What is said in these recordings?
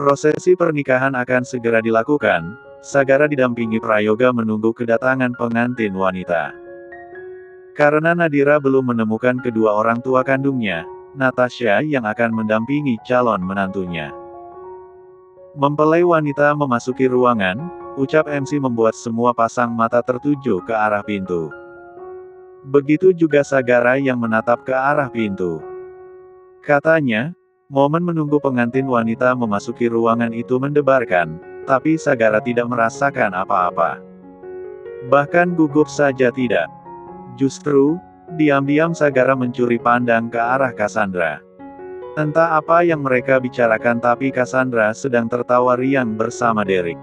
Prosesi pernikahan akan segera dilakukan. Sagara didampingi Prayoga menunggu kedatangan pengantin wanita. Karena Nadira belum menemukan kedua orang tua kandungnya, Natasha yang akan mendampingi calon menantunya. Mempelai wanita memasuki ruangan, ucap MC membuat semua pasang mata tertuju ke arah pintu. Begitu juga Sagara yang menatap ke arah pintu. Katanya, momen menunggu pengantin wanita memasuki ruangan itu mendebarkan, tapi Sagara tidak merasakan apa-apa. Bahkan gugup saja tidak. Justru, diam-diam Sagara mencuri pandang ke arah Cassandra. Entah apa yang mereka bicarakan tapi Cassandra sedang tertawa riang bersama Derek.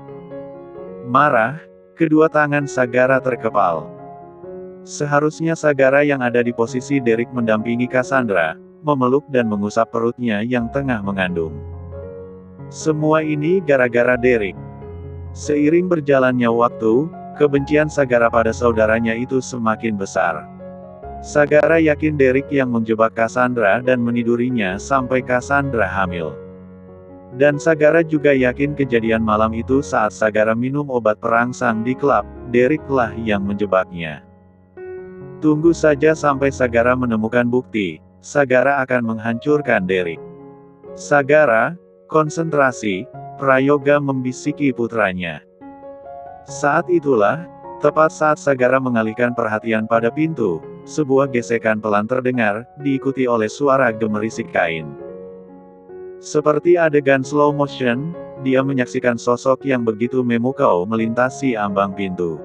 Marah, kedua tangan Sagara terkepal. Seharusnya Sagara yang ada di posisi Derek mendampingi Cassandra, memeluk dan mengusap perutnya yang tengah mengandung. Semua ini gara-gara Derek. Seiring berjalannya waktu, kebencian Sagara pada saudaranya itu semakin besar. Sagara yakin Derek yang menjebak Cassandra dan menidurinya sampai Cassandra hamil. Dan Sagara juga yakin kejadian malam itu saat Sagara minum obat perangsang di klub, Derek lah yang menjebaknya. Tunggu saja sampai Sagara menemukan bukti, Sagara akan menghancurkan Derek. Sagara, konsentrasi, Prayoga membisiki putranya. Saat itulah, tepat saat Sagara mengalihkan perhatian pada pintu, sebuah gesekan pelan terdengar, diikuti oleh suara gemerisik kain. Seperti adegan slow motion, dia menyaksikan sosok yang begitu memukau melintasi ambang pintu.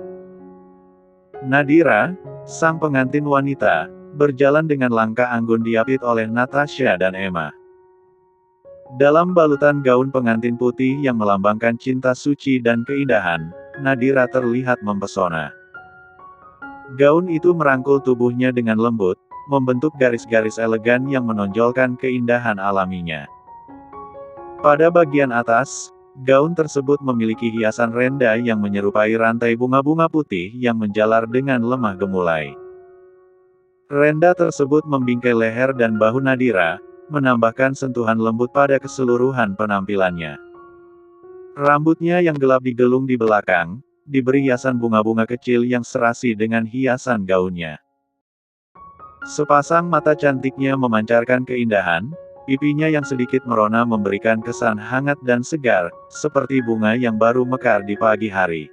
Nadira, sang pengantin wanita, berjalan dengan langkah anggun diapit oleh Natasha dan Emma. Dalam balutan gaun pengantin putih yang melambangkan cinta suci dan keindahan, Nadira terlihat mempesona. Gaun itu merangkul tubuhnya dengan lembut, membentuk garis-garis elegan yang menonjolkan keindahan alaminya. Pada bagian atas, gaun tersebut memiliki hiasan renda yang menyerupai rantai bunga-bunga putih yang menjalar dengan lemah gemulai. Renda tersebut membingkai leher dan bahu Nadira, menambahkan sentuhan lembut pada keseluruhan penampilannya. Rambutnya yang gelap digelung di belakang, diberi hiasan bunga-bunga kecil yang serasi dengan hiasan gaunnya. Sepasang mata cantiknya memancarkan keindahan, pipinya yang sedikit merona memberikan kesan hangat dan segar, seperti bunga yang baru mekar di pagi hari.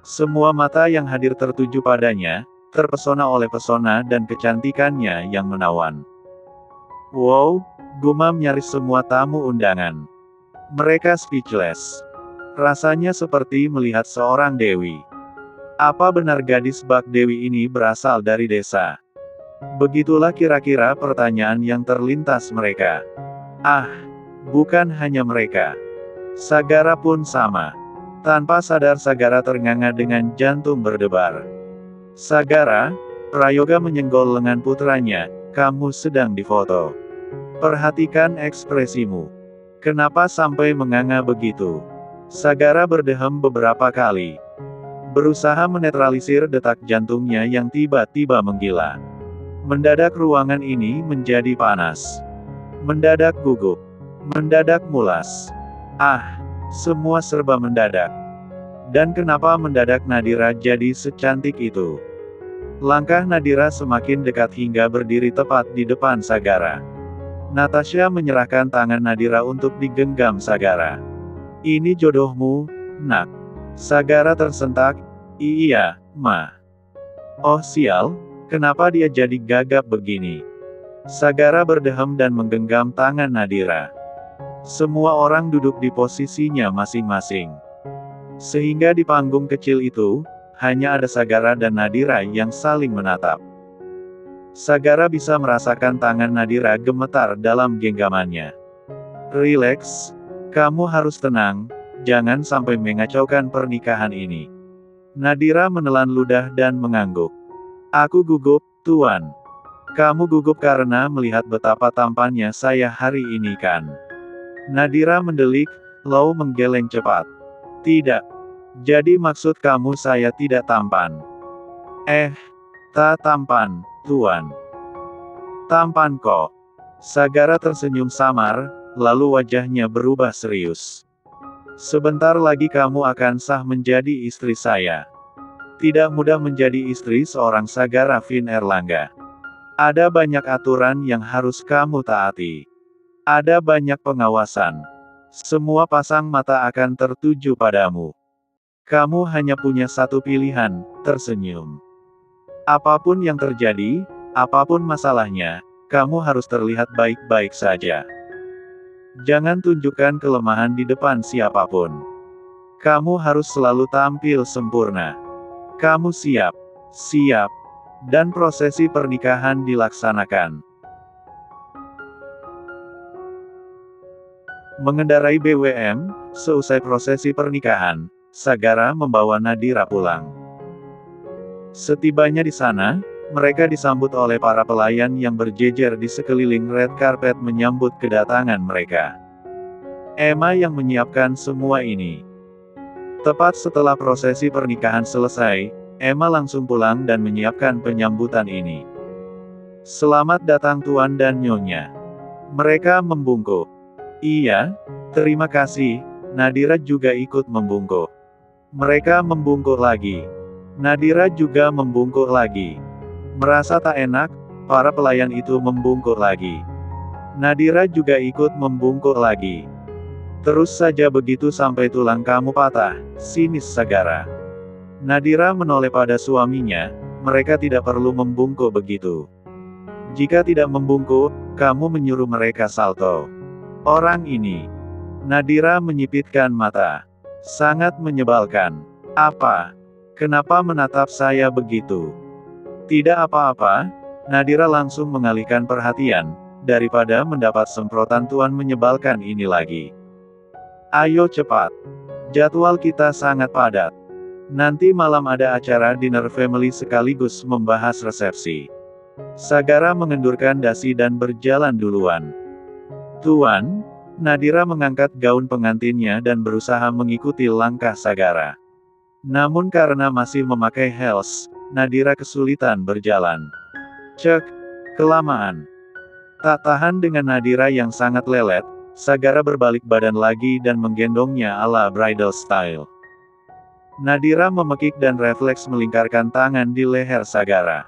Semua mata yang hadir tertuju padanya, terpesona oleh pesona dan kecantikannya yang menawan. Wow, gumam nyaris semua tamu undangan. Mereka speechless. Rasanya seperti melihat seorang dewi. Apa benar gadis bak dewi ini berasal dari desa? Begitulah kira-kira pertanyaan yang terlintas mereka. Ah, bukan hanya mereka. Sagara pun sama. Tanpa sadar Sagara ternganga dengan jantung berdebar. Sagara, Prayoga menyenggol lengan putranya, kamu sedang difoto. Perhatikan ekspresimu. Kenapa sampai menganga begitu? Sagara berdehem beberapa kali. Berusaha menetralisir detak jantungnya yang tiba-tiba menggila. Mendadak ruangan ini menjadi panas. Mendadak gugup. Mendadak mulas. Ah, semua serba mendadak. Dan kenapa mendadak Nadira jadi secantik itu? Langkah Nadira semakin dekat hingga berdiri tepat di depan Sagara. Natasha menyerahkan tangan Nadira untuk digenggam Sagara. Ini jodohmu, nak. Sagara tersentak. Iya, ma. Oh sial, kenapa dia jadi gagap begini? Sagara berdehem dan menggenggam tangan Nadira. Semua orang duduk di posisinya masing-masing. Sehingga di panggung kecil itu, hanya ada Sagara dan Nadira yang saling menatap. Sagara bisa merasakan tangan Nadira gemetar dalam genggamannya. Rileks, kamu harus tenang, jangan sampai mengacaukan pernikahan ini. Nadira menelan ludah dan mengangguk. Aku gugup, Tuan. Kamu gugup karena melihat betapa tampannya saya hari ini kan? Nadira mendelik, lalu menggeleng cepat. Tidak. Jadi maksud kamu saya tidak tampan? Tak tampan, Tuan. Tampan kok. Sagara tersenyum samar, lalu wajahnya berubah serius. Sebentar lagi kamu akan sah menjadi istri saya. Tidak mudah menjadi istri seorang Sagara Fin Erlangga. Ada banyak aturan yang harus kamu taati. Ada banyak pengawasan. Semua pasang mata akan tertuju padamu. Kamu hanya punya satu pilihan, tersenyum. Apapun yang terjadi, apapun masalahnya, kamu harus terlihat baik-baik saja. Jangan tunjukkan kelemahan di depan siapapun. Kamu harus selalu tampil sempurna. Kamu siap. Siap. Dan prosesi pernikahan dilaksanakan. Mengendarai BWM, seusai prosesi pernikahan, Sagara membawa Nadira pulang. Setibanya di sana, mereka disambut oleh para pelayan yang berjejer di sekeliling red carpet menyambut kedatangan mereka. Emma yang menyiapkan semua ini. Tepat setelah prosesi pernikahan selesai, Emma langsung pulang dan menyiapkan penyambutan ini. Selamat datang Tuan dan Nyonya. Mereka membungkuk. Iya, terima kasih. Nadira juga ikut membungkuk. Mereka membungkuk lagi. Nadira juga membungkuk lagi. Merasa tak enak, para pelayan itu membungkuk lagi. Nadira juga ikut membungkuk lagi. Terus saja begitu sampai tulang kamu patah, sinis Sagara. Nadira menoleh pada suaminya, mereka tidak perlu membungkuk begitu. Jika tidak membungkuk, kamu menyuruh mereka salto. Orang ini. Nadira menyipitkan mata. Sangat menyebalkan. Apa? Kenapa menatap saya begitu? Tidak apa-apa, Nadira langsung mengalihkan perhatian, daripada mendapat semprotan tuan menyebalkan ini lagi. Ayo cepat. Jadwal kita sangat padat. Nanti malam ada acara dinner family sekaligus membahas resepsi. Sagara mengendurkan dasi dan berjalan duluan. Tuan, Nadira mengangkat gaun pengantinnya dan berusaha mengikuti langkah Sagara. Namun karena masih memakai heels, Nadira kesulitan berjalan. Cek, kelamaan. Tak tahan dengan Nadira yang sangat lelet, Sagara berbalik badan lagi dan menggendongnya ala bridal style. Nadira memekik dan refleks melingkarkan tangan di leher Sagara.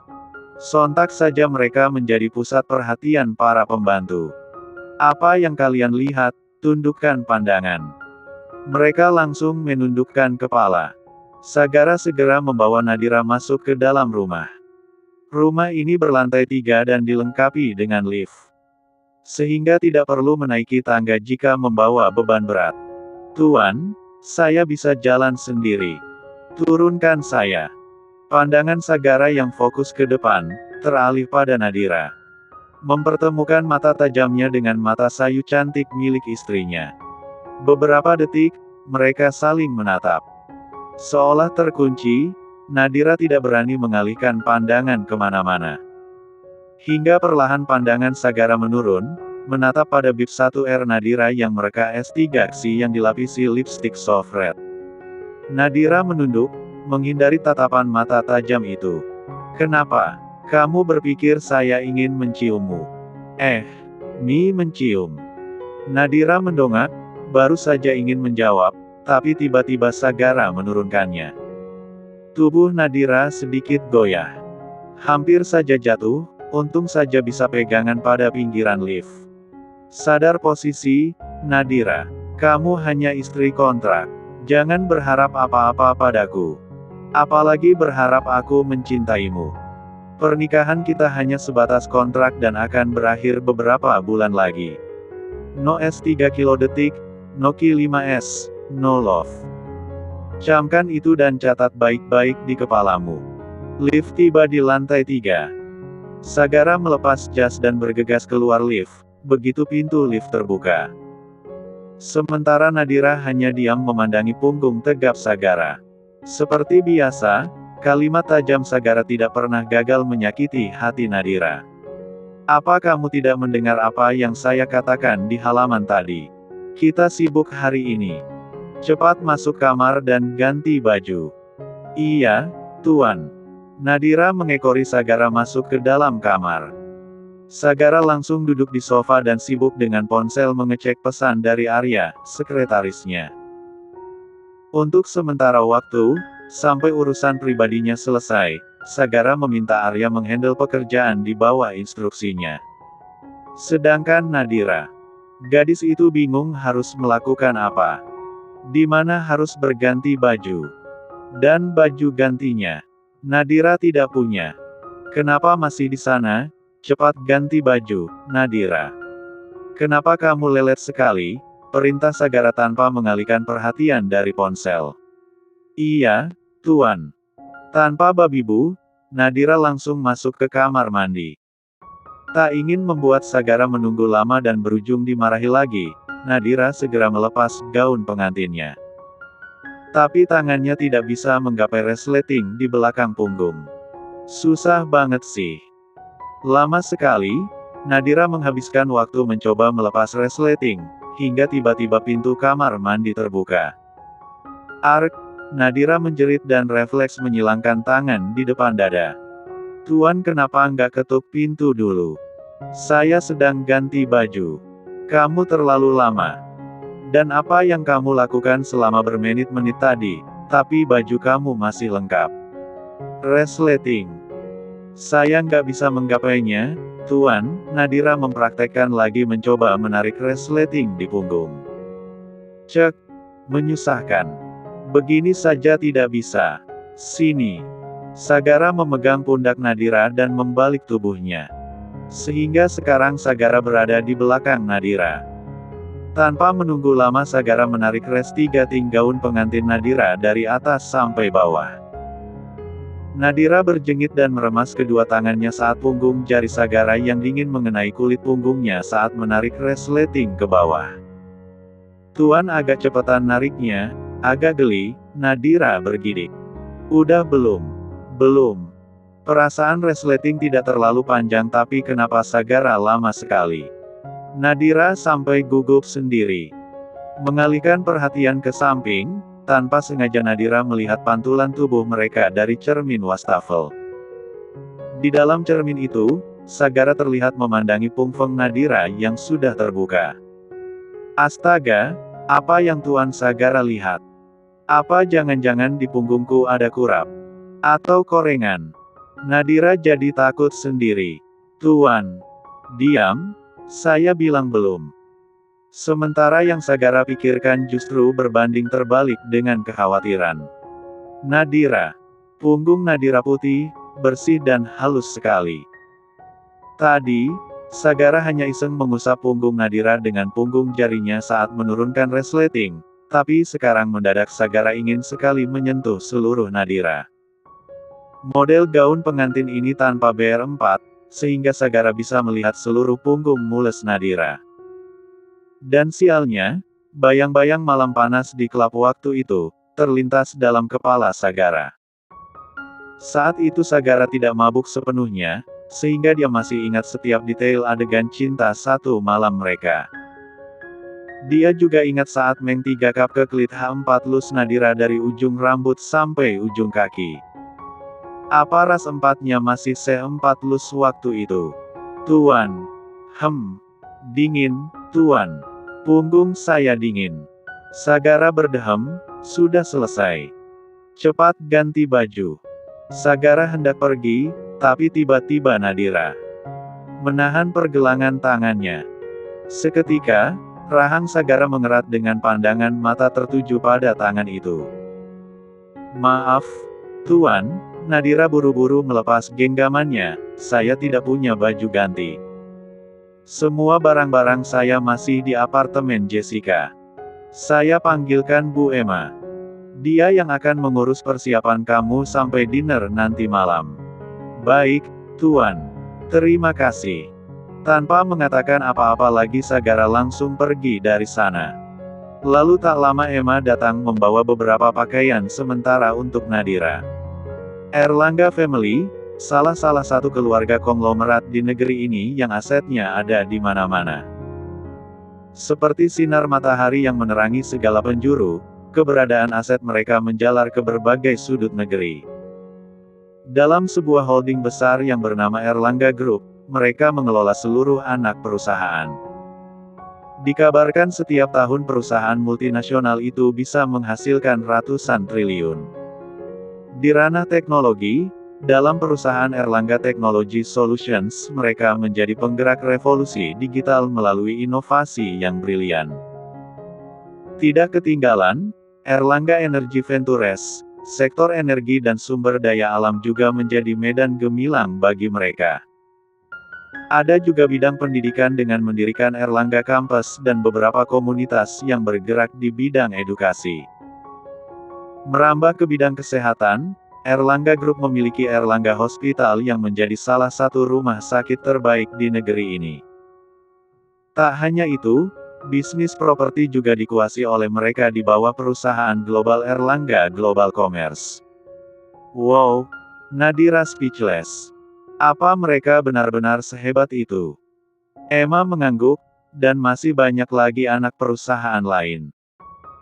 Sontak saja mereka menjadi pusat perhatian para pembantu. Apa yang kalian lihat? Tundukkan pandangan. Mereka langsung menundukkan kepala. Sagara segera membawa Nadira masuk ke dalam rumah. Rumah ini berlantai 3 dan dilengkapi dengan lift. Sehingga tidak perlu menaiki tangga jika membawa beban berat. Tuan, saya bisa jalan sendiri. Turunkan saya. Pandangan Sagara yang fokus ke depan, teralih pada Nadira. Mempertemukan mata tajamnya dengan mata sayu cantik milik istrinya. Beberapa detik, mereka saling menatap. Seolah terkunci, Nadira tidak berani mengalihkan pandangan kemana-mana. Hingga perlahan pandangan Sagara menurun, menatap pada bib 1R Nadira yang mereka S3 yang dilapisi lipstick soft red. Nadira menunduk, menghindari tatapan mata tajam itu. Kenapa? Kamu berpikir saya ingin menciummu? Mencium. Nadira mendongak, baru saja ingin menjawab, tapi tiba-tiba Sagara menurunkannya. Tubuh Nadira sedikit goyah. Hampir saja jatuh, untung saja bisa pegangan pada pinggiran lift. Sadar posisi, Nadira. Kamu hanya istri kontrak. Jangan berharap apa-apa padaku. Apalagi berharap aku mencintaimu. Pernikahan kita hanya sebatas kontrak dan akan berakhir beberapa bulan lagi. No S3 kilo detik, no Ki5S, no love. Camkan itu dan catat baik-baik di kepalamu. Lift tiba di lantai 3. Sagara melepas jas dan bergegas keluar lift, begitu pintu lift terbuka. Sementara Nadira hanya diam memandangi punggung tegap Sagara. Seperti biasa, kalimat tajam Sagara tidak pernah gagal menyakiti hati Nadira. Apa kamu tidak mendengar apa yang saya katakan di halaman tadi? Kita sibuk hari ini. Cepat masuk kamar dan ganti baju. Iya, Tuan. Nadira mengekori Sagara masuk ke dalam kamar. Sagara langsung duduk di sofa dan sibuk dengan ponsel mengecek pesan dari Arya, sekretarisnya. Untuk sementara waktu, sampai urusan pribadinya selesai, Sagara meminta Arya menghandle pekerjaan di bawah instruksinya. Sedangkan Nadira, gadis itu bingung harus melakukan apa. Di mana harus berganti baju. Dan baju gantinya, Nadira tidak punya. Kenapa masih di sana? Cepat ganti baju, Nadira. Kenapa kamu lelet sekali? Perintah Sagara tanpa mengalihkan perhatian dari ponsel. Iya, Tuan. Tanpa babi bu, Nadira langsung masuk ke kamar mandi. Tak ingin membuat Sagara menunggu lama dan berujung dimarahi lagi, Nadira segera melepas gaun pengantinnya. Tapi tangannya tidak bisa menggapai resleting di belakang punggung. Susah banget sih. Lama sekali, Nadira menghabiskan waktu mencoba melepas resleting, hingga tiba-tiba pintu kamar mandi terbuka. Ark, Nadira menjerit dan refleks menyilangkan tangan di depan dada. Tuan, kenapa nggak ketuk pintu dulu? Saya sedang ganti baju. Kamu terlalu lama. Dan apa yang kamu lakukan selama bermenit-menit tadi, tapi baju kamu masih lengkap. Resleting. Saya nggak bisa menggapainya, Tuan. Nadira mempraktekkan lagi mencoba menarik resleting di punggung. Cek. Menyusahkan. Begini saja tidak bisa. Sini. Sagara memegang pundak Nadira dan membalik tubuhnya. Sehingga sekarang Sagara berada di belakang Nadira. Tanpa menunggu lama Sagara menarik resleting gaun pengantin Nadira dari atas sampai bawah. Nadira berjengit dan meremas kedua tangannya saat punggung jari Sagara yang dingin mengenai kulit punggungnya saat menarik resleting ke bawah. Tuan agak cepetan nariknya, agak geli, Nadira bergidik. Udah belum? Belum. Perasaan resleting tidak terlalu panjang tapi kenapa Sagara lama sekali? Nadira sampai gugup sendiri. Mengalihkan perhatian ke samping, tanpa sengaja Nadira melihat pantulan tubuh mereka dari cermin wastafel. Di dalam cermin itu, Sagara terlihat memandangi punggung Nadira yang sudah terbuka. Astaga, apa yang Tuan Sagara lihat? Apa jangan-jangan di punggungku ada kurap? Atau korengan? Nadira jadi takut sendiri. Tuan, diam, saya bilang belum. Sementara yang Sagara pikirkan justru berbanding terbalik dengan kekhawatiran. Nadira. Punggung Nadira putih, bersih dan halus sekali. Tadi, Sagara hanya iseng mengusap punggung Nadira dengan punggung jarinya saat menurunkan resleting, tapi sekarang mendadak Sagara ingin sekali menyentuh seluruh Nadira. Model gaun pengantin ini tanpa BR4, sehingga Sagara bisa melihat seluruh punggung mules Nadira. Dan sialnya, bayang-bayang malam panas di klub waktu itu, terlintas dalam kepala Sagara. Saat itu Sagara tidak mabuk sepenuhnya, sehingga dia masih ingat setiap detail adegan cinta satu malam mereka. Dia juga ingat saat Meng 3 kap ke klit H4 lus Nadira dari ujung rambut sampai ujung kaki. Apa ras empatnya masih C4 lus waktu itu? Tuan. Dingin, Tuan. Punggung saya dingin. Sagara berdehem, sudah selesai. Cepat ganti baju. Sagara hendak pergi, tapi tiba-tiba Nadira menahan pergelangan tangannya. Seketika, rahang Sagara mengerat dengan pandangan mata tertuju pada tangan itu. Maaf, Tuan, Nadira buru-buru melepas genggamannya, saya tidak punya baju ganti. Semua barang-barang saya masih di apartemen Jessica. Saya panggilkan Bu Emma. Dia yang akan mengurus persiapan kamu sampai dinner nanti malam. Baik, Tuan. Terima kasih. Tanpa mengatakan apa-apa lagi Sagara langsung pergi dari sana. Lalu tak lama Emma datang membawa beberapa pakaian sementara untuk Nadira. Erlangga Family, salah satu keluarga konglomerat di negeri ini yang asetnya ada di mana-mana. Seperti sinar matahari yang menerangi segala penjuru, keberadaan aset mereka menjalar ke berbagai sudut negeri. Dalam sebuah holding besar yang bernama Erlangga Group, mereka mengelola seluruh anak perusahaan. Dikabarkan setiap tahun perusahaan multinasional itu bisa menghasilkan ratusan triliun. Di ranah teknologi, dalam perusahaan Erlangga Technology Solutions, mereka menjadi penggerak revolusi digital melalui inovasi yang brilian. Tidak ketinggalan, Erlangga Energy Ventures, sektor energi dan sumber daya alam juga menjadi medan gemilang bagi mereka. Ada juga bidang pendidikan dengan mendirikan Erlangga Campus dan beberapa komunitas yang bergerak di bidang edukasi. Merambah ke bidang kesehatan, Erlangga Group memiliki Erlangga Hospital yang menjadi salah satu rumah sakit terbaik di negeri ini. Tak hanya itu, bisnis properti juga dikuasai oleh mereka di bawah perusahaan global Erlangga Global Commerce. Wow, Nadira speechless. Apa mereka benar-benar sehebat itu? Emma mengangguk, dan masih banyak lagi anak perusahaan lain.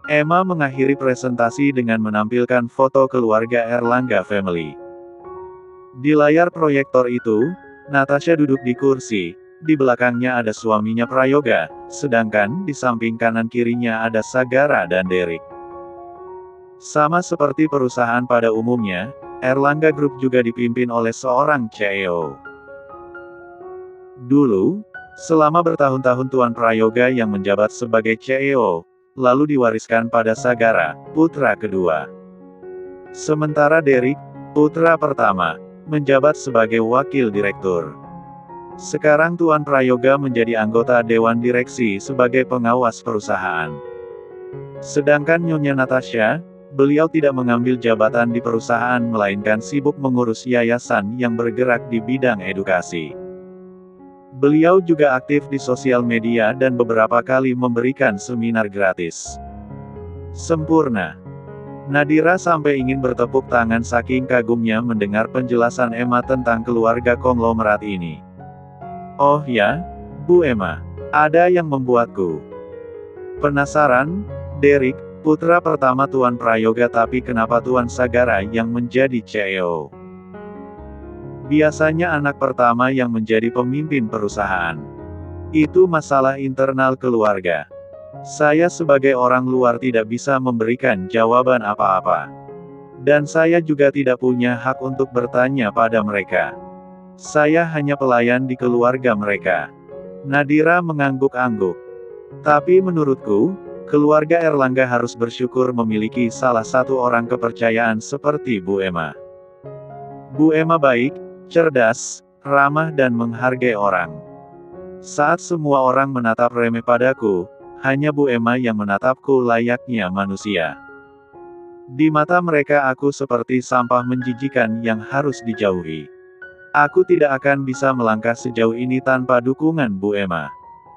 Emma mengakhiri presentasi dengan menampilkan foto keluarga Erlangga Family. Di layar proyektor itu, Natasha duduk di kursi, di belakangnya ada suaminya Prayoga, sedangkan di samping kanan kirinya ada Sagara dan Derek. Sama seperti perusahaan pada umumnya, Erlangga Group juga dipimpin oleh seorang CEO. Dulu, selama bertahun-tahun Tuan Prayoga yang menjabat sebagai CEO, lalu diwariskan pada Sagara, putra kedua. Sementara Derek, putra pertama, menjabat sebagai wakil direktur. Sekarang Tuan Prayoga menjadi anggota Dewan Direksi sebagai pengawas perusahaan. Sedangkan Nyonya Natasha, beliau tidak mengambil jabatan di perusahaan melainkan sibuk mengurus yayasan yang bergerak di bidang edukasi. Beliau juga aktif di sosial media dan beberapa kali memberikan seminar gratis. Sempurna. Nadira sampai ingin bertepuk tangan saking kagumnya mendengar penjelasan Emma tentang keluarga konglomerat ini. Oh ya, Bu Emma, ada yang membuatku penasaran, Derek, putra pertama Tuan Prayoga, tapi kenapa Tuan Sagara yang menjadi CEO? Biasanya anak pertama yang menjadi pemimpin perusahaan. Itu masalah internal keluarga. Saya sebagai orang luar tidak bisa memberikan jawaban apa-apa. Dan saya juga tidak punya hak untuk bertanya pada mereka. Saya hanya pelayan di keluarga mereka. Nadira mengangguk-angguk. Tapi menurutku, keluarga Erlangga harus bersyukur memiliki salah satu orang kepercayaan seperti Bu Emma. Bu Emma baik, cerdas, ramah dan menghargai orang. Saat semua orang menatap remeh padaku, hanya Bu Emma yang menatapku layaknya manusia. Di mata mereka aku seperti sampah menjijikan yang harus dijauhi. Aku tidak akan bisa melangkah sejauh ini tanpa dukungan Bu Emma.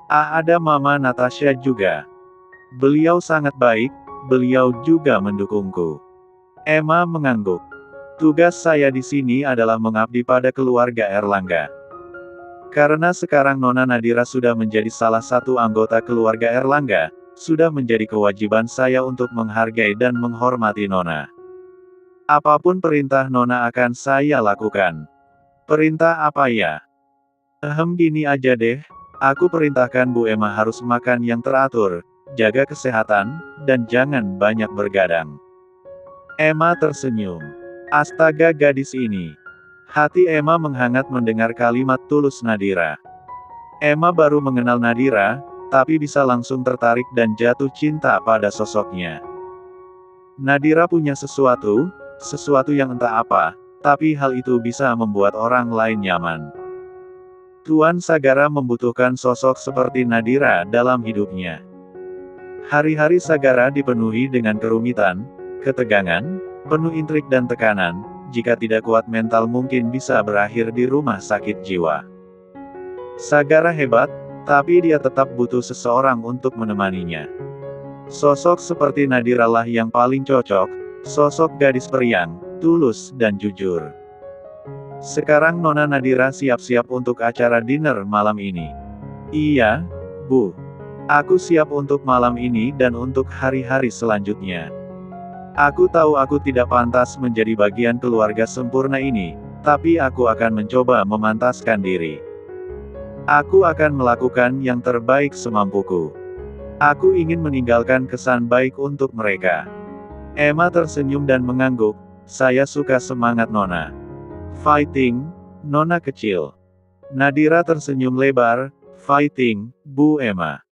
Ada Mama Natasha juga. Beliau sangat baik, beliau juga mendukungku. Emma mengangguk. Tugas saya di sini adalah mengabdi pada keluarga Erlangga. Karena sekarang Nona Nadira sudah menjadi salah satu anggota keluarga Erlangga, sudah menjadi kewajiban saya untuk menghargai dan menghormati Nona. Apapun perintah Nona akan saya lakukan. Perintah apa ya? Gini aja deh, aku perintahkan Bu Emma harus makan yang teratur, jaga kesehatan, dan jangan banyak bergadang. Emma tersenyum. Astaga gadis ini. Hati Emma menghangat mendengar kalimat tulus Nadira. Emma baru mengenal Nadira, tapi bisa langsung tertarik dan jatuh cinta pada sosoknya. Nadira punya sesuatu yang entah apa, tapi hal itu bisa membuat orang lain nyaman. Tuan Sagara membutuhkan sosok seperti Nadira dalam hidupnya. Hari-hari Sagara dipenuhi dengan kerumitan, ketegangan, penuh intrik dan tekanan. Jika tidak kuat mental mungkin bisa berakhir di rumah sakit jiwa. Sagara hebat, tapi dia tetap butuh seseorang untuk menemaninya. Sosok seperti Nadira lah yang paling cocok, sosok gadis periang, tulus dan jujur. Sekarang Nona Nadira siap-siap untuk acara dinner malam ini. Iya, Bu. Aku siap untuk malam ini dan untuk hari-hari selanjutnya. Aku tahu aku tidak pantas menjadi bagian keluarga sempurna ini, tapi aku akan mencoba memantaskan diri. Aku akan melakukan yang terbaik semampuku. Aku ingin meninggalkan kesan baik untuk mereka. Emma tersenyum dan mengangguk. Saya suka semangat Nona. Fighting, Nona kecil. Nadira tersenyum lebar. Fighting, Bu Emma.